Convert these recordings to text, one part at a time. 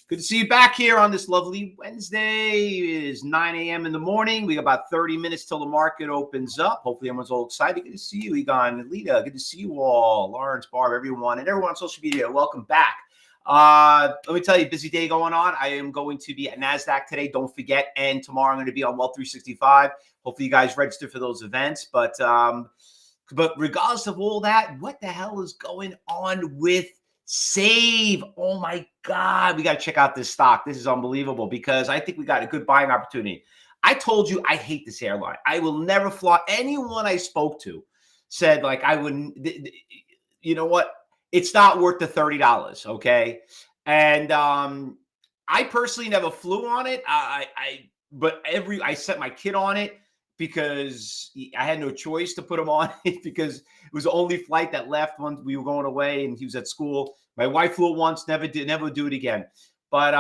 Good to see you back here on this lovely Wednesday. It is 9 a.m. in the morning. We got about 30 minutes till the market opens up. Hopefully everyone's all excited. Good to see you, Egon, Lita. Good to see you all. Lawrence, Barb, everyone, and everyone on social media. Welcome back. Let me tell you, busy day going on. I am going to be at NASDAQ today. Don't forget. And tomorrow I'm going to be on Wealth 365. Hopefully you guys register for those events. But regardless of all that, what the hell is going on with Save? Oh my God, we got to check out this stock. This is unbelievable because I think we got a good buying opportunity. I told you I hate this airline. I will never fly. Anyone I spoke to said like I wouldn't. You know what? It's not worth the $30. Okay, and I personally never flew on it. But I set my kid on it because I had no choice to put him on it because it was the only flight that left when we were going away and he was at school. My wife flew it once, never do it again. But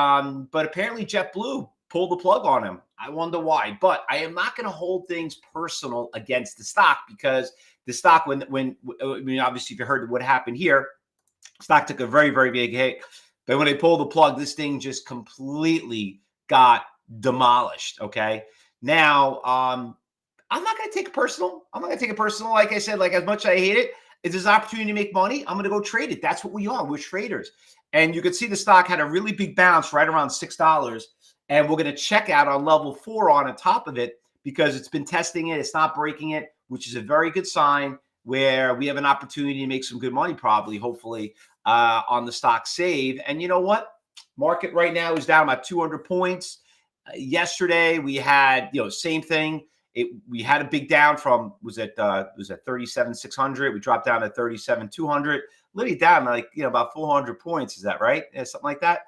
apparently JetBlue pulled the plug on him. I wonder why. But I am not going to hold things personal against the stock because the stock, when obviously if you heard what happened here, stock took a very, very big hit. But when they pulled the plug, this thing just completely got demolished. Okay. Now, I'm not going to take it personal. Like I said, like as much as I hate it, if there's an opportunity to make money, I'm going to go trade it. That's what we are. We're traders. And you can see the stock had a really big bounce right around $6. And we're going to check out on level 4 on top of it because it's been testing it. It's not breaking it, which is a very good sign where we have an opportunity to make some good money probably, hopefully, on the stock Save. And you know what? Market right now is down about 200 points. Yesterday, we had, same thing. We had a big down from was at 37,600. We dropped down to 37,200. Literally down like about 400 points. Is that right? Yeah, something like that.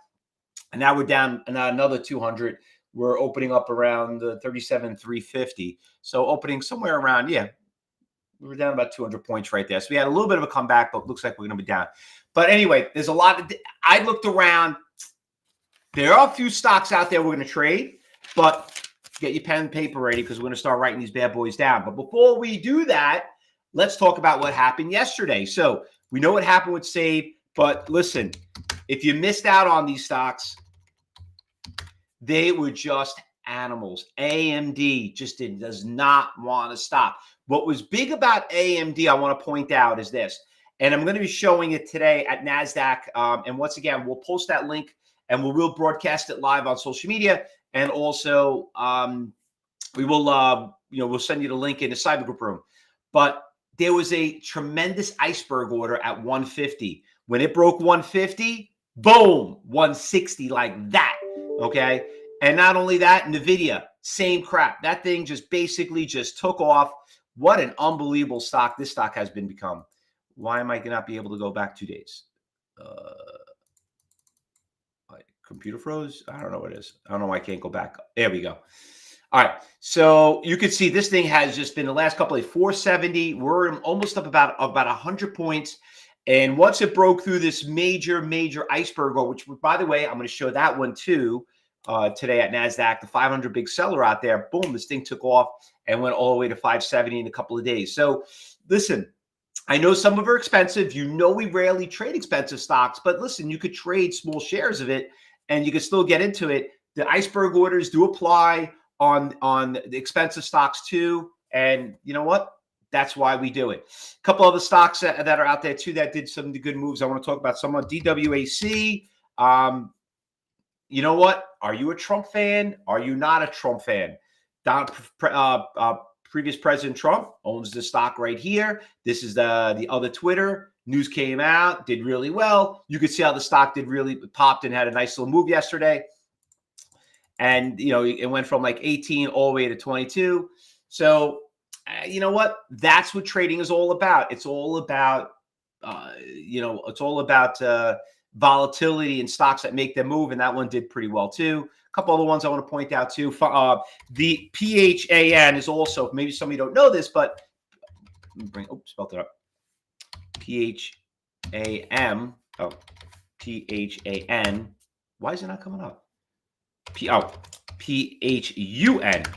And now we're down another 200. We're opening up around 37,350. So opening somewhere around we were down about 200 points right there. So we had a little bit of a comeback, but looks like we're going to be down. But anyway, there's a lot of. I looked around. There are a few stocks out there we're going to trade, but get your pen and paper ready because we're going to start writing these bad boys down. But before we do that, let's talk about what happened yesterday. So we know what happened with Save, but listen, if you missed out on these stocks, they were just animals. AMD just does not want to stop. What was big about AMD, I want to point out, is this, and I'm going to be showing it today at NASDAQ. And once again, we'll post that link and we'll broadcast it live on social media. And also, we will, we'll send you the link in the cyber group room. But there was a tremendous iceberg order at 150. When it broke 150, boom, 160 like that. Okay. And not only that, NVIDIA, same crap. That thing just basically just took off. What an unbelievable stock this stock has become. Why am I not be able to go back 2 days? Computer froze. I don't know what it is. I don't know why I can't go back. There we go. All right. So you can see this thing has just been the last couple of 470. We're almost up about 100 points. And once it broke through this major iceberg, which, by the way, I'm going to show that one too today at NASDAQ, the 500 big seller out there. Boom, this thing took off and went all the way to 570 in a couple of days. So listen, I know some of them are expensive. We rarely trade expensive stocks, but listen, you could trade small shares of it and you can still get into it. The iceberg orders do apply on the expensive stocks too. And you know what? That's why we do it. A couple other stocks that are out there too that did some good moves. I want to talk about some on DWAC. You know what? Are you a Trump fan? Are you not a Trump fan? Previous President Trump owns the stock right here. This is the other Twitter. News came out, did really well. You could see how the stock did really popped and had a nice little move yesterday. And, it went from like 18 all the way to 22. So, you know what? That's what trading is all about. It's all about, volatility in stocks that make them move. And that one did pretty well too. A couple other ones I want to point out too. The PHAN is also, maybe some of you don't know this, but spelled it up. PHAM. Oh, PHAN. Why is it not coming up? PHUN.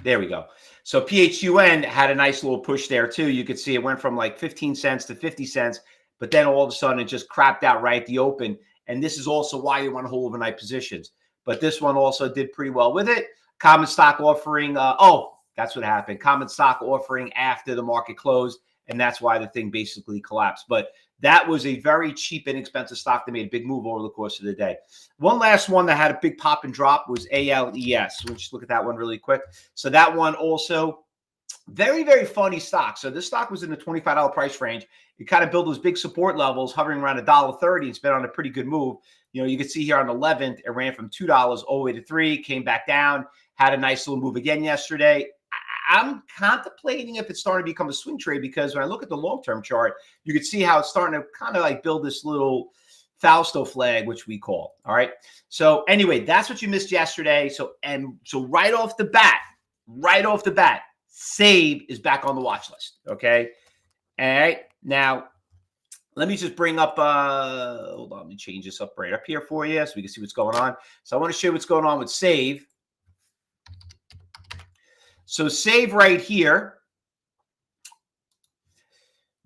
There we go. So PHUN had a nice little push there too. You could see it went from like 15 cents to 50 cents, but then all of a sudden it just crapped out right at the open. And this is also why you want to hold overnight positions. but this one also did pretty well with it. Common stock offering. Oh, that's what happened. Common stock offering after the market closed, and that's why the thing basically collapsed. But that was a very cheap, inexpensive stock that made a big move over the course of the day. One last one that had a big pop and drop was ALES. We'll just look at that one really quick. So that one also very, very funny stock. So this stock was in the $25 price range. It kind of built those big support levels hovering around $1.30. It's been on a pretty good move. You know, you can see here on the 11th, it ran from $2 all the way to $3, came back down, had a nice little move again yesterday. I'm contemplating if it's starting to become a swing trade, because when I look at the long-term chart, you can see how it's starting to kind of like build this little Fausto flag, which we call. All right. So anyway, that's what you missed yesterday. So right off the bat, Save is back on the watch list. Okay. All right. Now, let me just bring up, hold on, let me change this up right up here for you so we can see what's going on. So I want to show you what's going on with Save. So Save right here,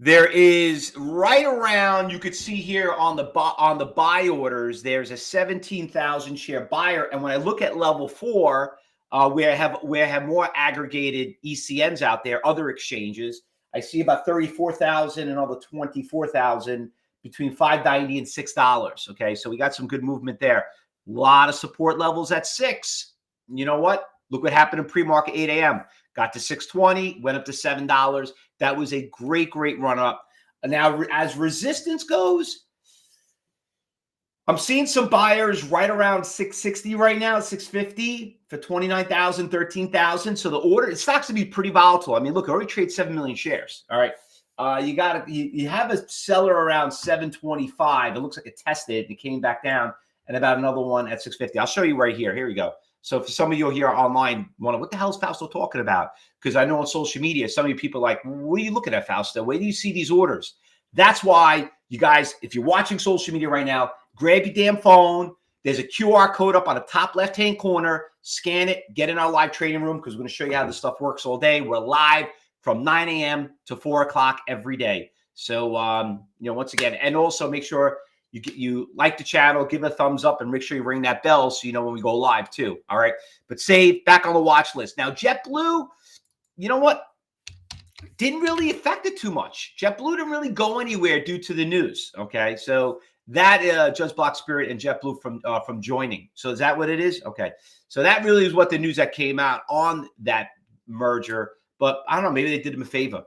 there is right around, you could see here on the buy orders, there's a 17,000 share buyer. And when I look at level 4, where I have more aggregated ECNs out there, other exchanges, I see about 34,000 and another 24,000 between $5.90 and $6. Okay, so we got some good movement there. A lot of support levels at 6. You know what? Look what happened in pre-market 8 a.m. Got to 620, went up to $7. That was a great, great run up. Now, as resistance goes, I'm seeing some buyers right around 660 right now, 650 for 29,000, 13,000. So the stocks to be pretty volatile. I mean, look, it already trades 7 million shares. All right. You have a seller around 725. It looks like it tested and it came back down, and about another one at 650. I'll show you right here. Here we go. So for some of you here online, what the hell is Fausto talking about? Because I know on social media, some of you people are like, what are you looking at, Fausto? Where do you see these orders? That's why, you guys, if you're watching social media right now, grab your damn phone. There's a QR code up on the top left-hand corner. Scan it. Get in our live trading room, because we're going to show you how this stuff works all day. We're live from 9 a.m. to 4 o'clock every day. So, once again, and also make sure you like the channel, give it a thumbs up, and make sure you ring that bell so you know when we go live too. All right. But Save back on the watch list. Now, JetBlue, you know what? Didn't really affect it too much. JetBlue didn't really go anywhere due to the news. Okay. So that just blocked Spirit and JetBlue from joining. So is that what it is? Okay. So that really is what the news that came out on that merger. But I don't know, maybe they did him a favor.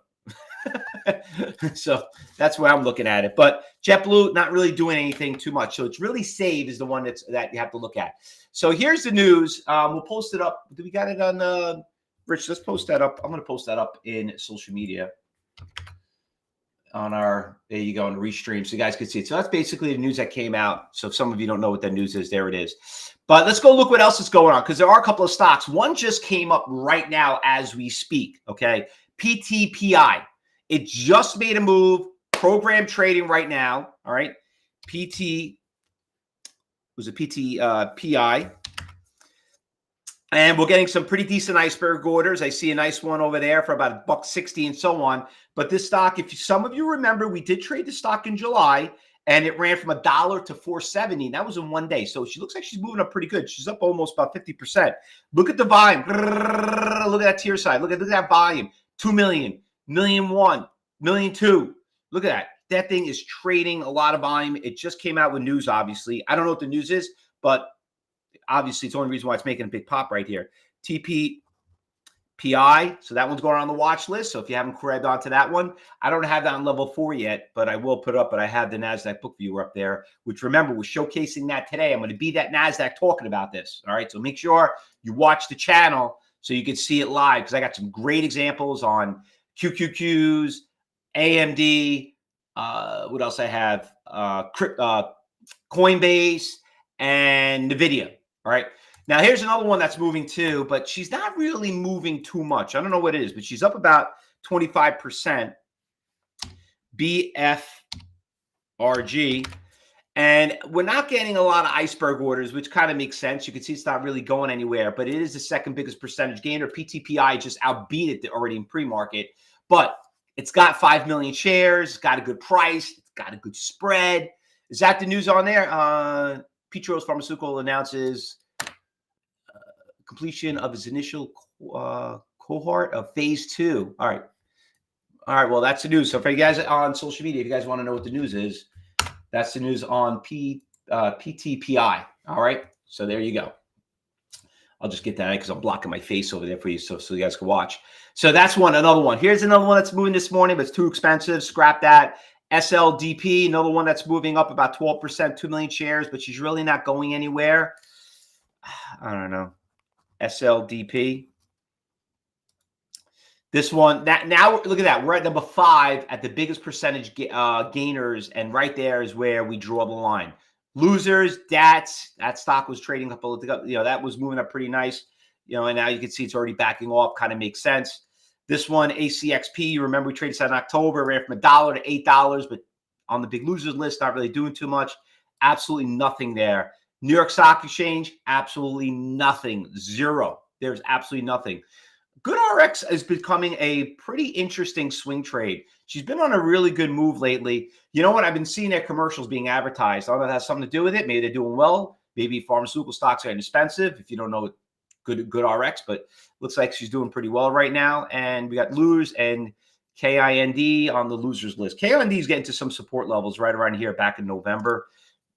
So that's where I'm looking at it. But JetBlue not really doing anything too much. So it's really Save is the one that you have to look at. So here's the news. We'll post it up. Do we got it on Rich? Let's post that up. I'm going to post that up in social media on there you go, on the restream, so you guys can see it. So that's basically the news that came out. So if some of you don't know what that news is, there it is. But let's go look what else is going on, because there are a couple of stocks. One just came up right now as we speak. Okay, PTPI. It just made a move. Program trading right now. All right. PI. And we're getting some pretty decent iceberg orders. I see a nice one over there for about $1.60 and so on. But this stock, if some of you remember, we did trade the stock in July, and it ran from $1 to $4.70. That was in one day. So she looks like she's moving up pretty good. She's up almost about 50%. Look at the volume. Look at that tier side. Look at that volume. 2 million. 1,000,001, 1,000,002. Look at that. That thing is trading a lot of volume. It just came out with news, obviously. I don't know what the news is, but obviously it's the only reason why it's making a big pop right here. TPPI. So that one's going on the watch list. So if you haven't grabbed onto that one, I don't have that on level 4 yet, but I will put up. But I have the NASDAQ Bookviewer up there, which, remember, we're showcasing that today. I'm going to be that NASDAQ talking about this. All right. So make sure you watch the channel so you can see it live, because I got some great examples on QQQs, AMD, what else I have? Coinbase and NVIDIA. All right. Now, here's another one that's moving too, but she's not really moving too much. I don't know what it is, but she's up about 25%. BFRG. And we're not getting a lot of iceberg orders, which kind of makes sense. You can see it's not really going anywhere, but it is the second biggest percentage gainer. PTPI just outbeat it already in pre-market, but it's got 5 million shares, it's got a good price, it's got a good spread. Is that the news on there? Petros Pharmaceutical announces completion of his initial cohort of phase 2. All right. Well, that's the news. So for you guys on social media, if you guys want to know what the news is, that's the news on PTPI. All right. So there you go. I'll just get that because I'm blocking my face over there for you so you guys can watch. So that's another one. Here's another one that's moving this morning, but it's too expensive. Scrap that. SLDP, another one that's moving up about 12%, 2 million shares, but she's really not going anywhere. I don't know. SLDP. This one, now look at that. We're at number 5 at the biggest percentage gainers, and right there is where we draw the line. Losers, that stock was trading up, that was moving up pretty nice, and now you can see it's already backing off. Kind of makes sense. This one, ACXP, remember we traded that in October, ran from $1 to $8, but on the big losers list, not really doing too much. Absolutely nothing there. New York Stock Exchange, absolutely nothing. Zero. There's absolutely nothing. GoodRx is becoming a pretty interesting swing trade. She's been on a really good move lately. You know what? I've been seeing their commercials being advertised. I don't know if that has something to do with it. Maybe they're doing well. Maybe pharmaceutical stocks are inexpensive if you don't know GoodRx, but looks like she's doing pretty well right now. And we got Lose and KIND on the losers list. KIND is getting to some support levels right around here back in November.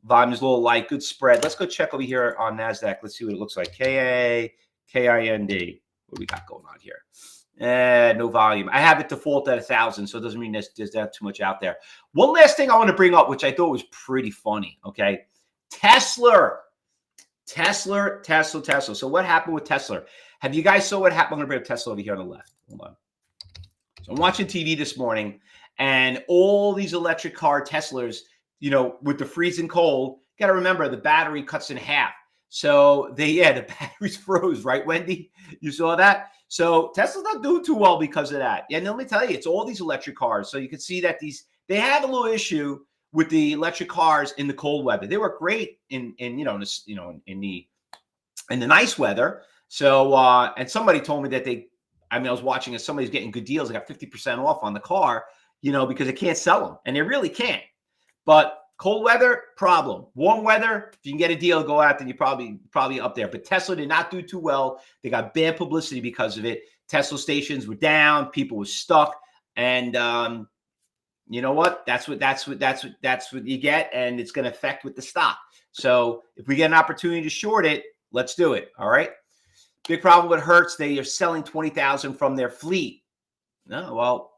Volume is a little light, good spread. Let's go check over here on NASDAQ. Let's see what it looks like. KIND. What do we got going on here? No volume. I have it default at 1,000, so it doesn't mean there's not too much out there. One last thing I want to bring up, which I thought was pretty funny, okay? Tesla. So what happened with Tesla? Have you guys saw what happened? I'm going to bring up Tesla over here on the left. Hold on. So I'm watching TV this morning, and all these electric car Teslas, with the freezing cold, got to remember the battery cuts in half. So the batteries froze, right, Wendy? You saw that? So Tesla's not doing too well because of that. And let me tell you, it's all these electric cars. So you can see that they have a little issue with the electric cars in the cold weather. They work great in the nice weather. So and somebody told me that I was watching as somebody's getting good deals. They got 50% off on the car, because they can't sell them, and they really can't. But cold weather, problem. Warm weather, if you can get a deal, go out, then you're probably up there. But Tesla did not do too well. They got bad publicity because of it. Tesla stations were down. People were stuck. And you know what? That's what you get, and it's going to affect with the stock. So if we get an opportunity to short it, let's do it. All right. Big problem with Hertz. They are selling 20,000 from their fleet. No, well,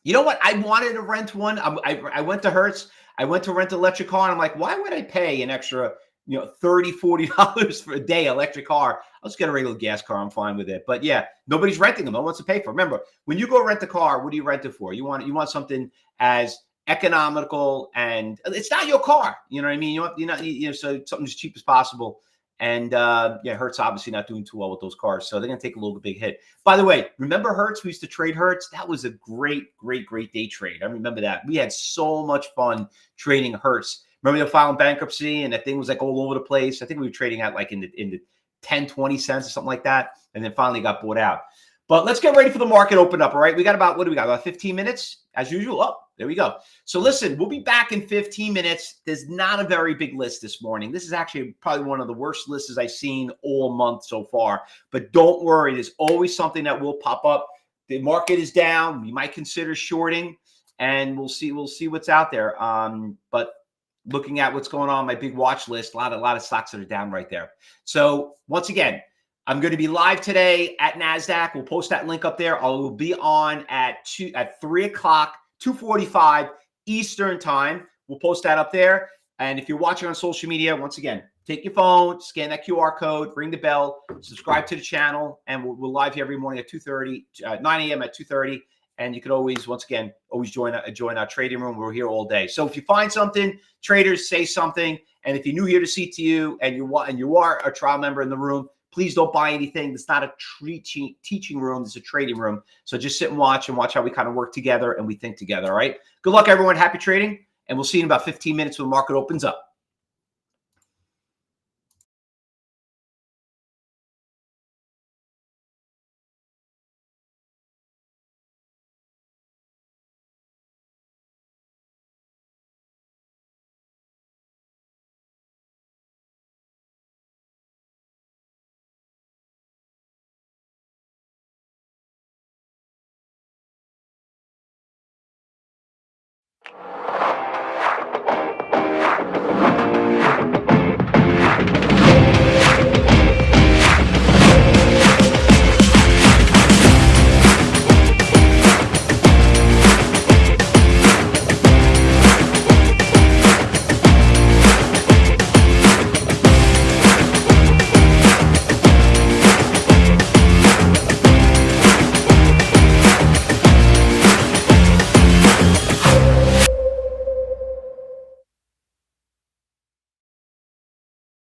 you know what? I wanted to rent one. I went to Hertz. I went to rent an electric car, and I'm like, why would I pay an extra, $30, $40 for a day electric car? I'll just get a regular gas car. I'm fine with it. But yeah, nobody's renting them. No one wants to pay for it. Remember, when you go rent a car, what do you rent it for? You want something as economical, and it's not your car. You know what I mean? So something as cheap as possible. And Hertz obviously not doing too well with those cars, so they're gonna take a little big hit. By the way, remember Hertz? We used to trade Hertz. That was a great day trade. I remember that. We had so much fun trading Hertz. Remember they filed bankruptcy, and that thing was like all over the place. I think we were trading at like in the 10, 20 cents or something like that, and then finally got bought out. But let's get ready for the market open up. All right, we got about about 15 minutes as usual. Oh, there we go. So listen, we'll be back in 15 minutes. There's not a very big list this morning. This is actually probably one of the worst lists I've seen all month so far. But don't worry, there's always something that will pop up. The market is down. We might consider shorting, and we'll see what's out there. But looking at what's going on my big watch list, a lot of stocks that are down right there. So once again, I'm going to be live today at NASDAQ. We'll post that link up there. I will be on at 3 o'clock, 2:45 Eastern time. We'll post that up there. And if you're watching on social media, once again, take your phone, scan that QR code, ring the bell, subscribe to the channel, and we're live here every morning at 9 a.m. at 2:30. And you can always join our trading room. We're here all day. So if you find something, traders, say something. And if you're new here to CTU and you are a trial member in the room, please don't buy anything. It's not a teaching room. It's a trading room. So just sit and watch how we kind of work together and we think together. All right. Good luck, everyone. Happy trading. And we'll see you in about 15 minutes when the market opens up.